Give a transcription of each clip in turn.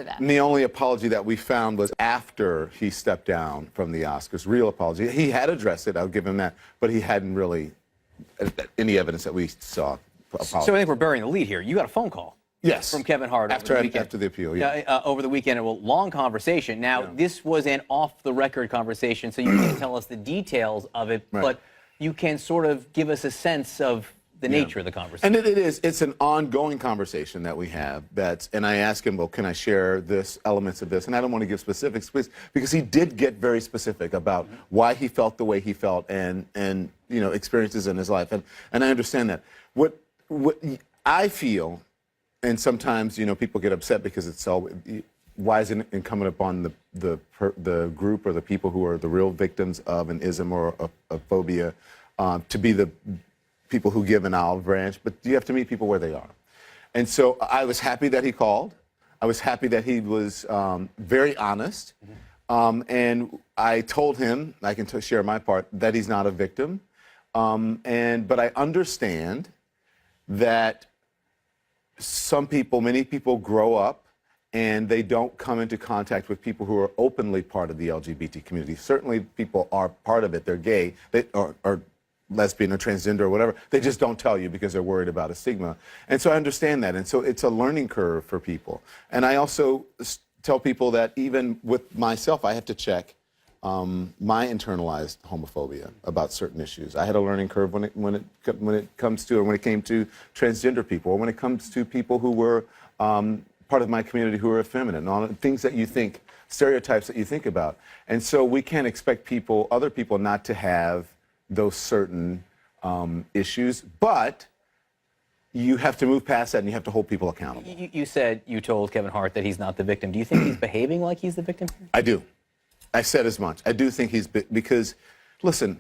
that. And the only apology that we found was after he stepped down from the Oscars. Real apology. He had addressed it, I'll give him that, but he hadn't really, any evidence that we saw. So I think we're burying the lead here. You got a phone call. Yes. From Kevin Hart after the appeal, yeah. Over the weekend, a long conversation. Now, this was an off-the-record conversation, so you can't tell us the details of it, but you can sort of give us a sense of the nature of the conversation. And it's an ongoing conversation that we have. And I asked him, well, can I share elements of this? And I don't want to give specifics, because he did get very specific about why he felt the way he felt and experiences in his life. And I understand that. What I feel, and sometimes people get upset because it's so. Why is it incumbent upon the group or the people who are the real victims of an ism or a phobia to be the people who give an olive branch? But you have to meet people where they are. And so I was happy that he called. I was happy that he was very honest. And I told him, I can share my part, that he's not a victim. But I understand that many people grow up and they don't come into contact with people who are openly part of the LGBT community. Certainly people are part of it. They're gay, or lesbian or transgender or whatever. They just don't tell you because they're worried about a stigma. And so I understand that. And so it's a learning curve for people. And I also tell people that even with myself, I have to check my internalized homophobia about certain issues. I had a learning curve when it came to transgender people, or when it comes to people who were part of my community who are effeminate, and all the things that you think, stereotypes that you think about. And so we can't expect other people not to have those certain issues, but you have to move past that and you have to hold people accountable. You said you told Kevin Hart that he's not the victim. Do you think he's behaving like he's the victim? I do. I said as much. I do think because, listen,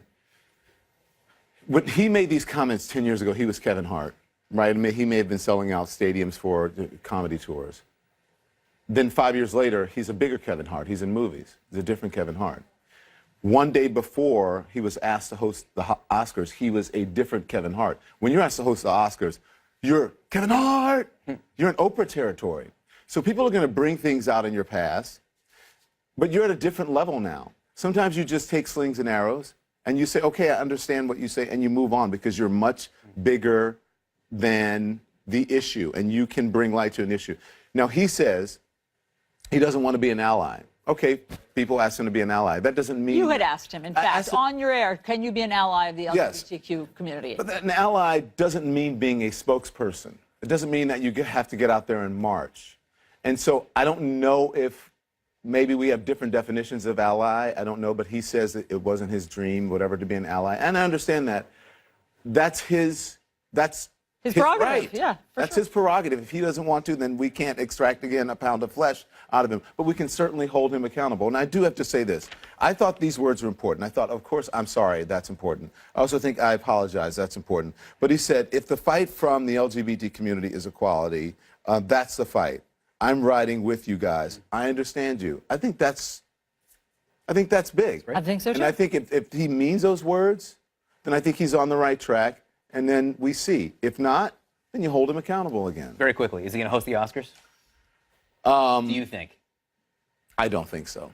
when he made these comments 10 years ago, he was Kevin Hart, right? He may have been selling out stadiums for comedy tours. Then 5 years later, he's a bigger Kevin Hart. He's in movies. He's a different Kevin Hart. One day before he was asked to host the Oscars, he was a different Kevin Hart. When you're asked to host the Oscars, you're Kevin Hart. You're in Oprah territory. So people are going to bring things out in your past. But you're at a different level now. Sometimes you just take slings and arrows and you say, okay, I understand what you say, and you move on because you're much bigger than the issue and you can bring light to an issue. Now, he says he doesn't want to be an ally. Okay, people ask him to be an ally. That doesn't mean... You had asked him, in fact, on your air, can you be an ally of the LGBTQ community? But an ally doesn't mean being a spokesperson. It doesn't mean that you have to get out there and march. And so I don't know if maybe we have different definitions of ally. I don't know, but he says that it wasn't his dream, whatever, to be an ally. And I understand that. That's his prerogative, right. Yeah, that's his prerogative. If he doesn't want to, then we can't extract, again, a pound of flesh out of him. But we can certainly hold him accountable. And I do have to say this. I thought these words were important. I thought, of course, I'm sorry, that's important. I also think I apologize, that's important. But he said, if the fight from the LGBT community is equality, that's the fight. I'm riding with you guys. I understand you. I think that's big. I think so, too. And I think if he means those words, then I think he's on the right track. And then we see. If not, then you hold him accountable again. Very quickly, is he going to host the Oscars? Do you think? I don't think so.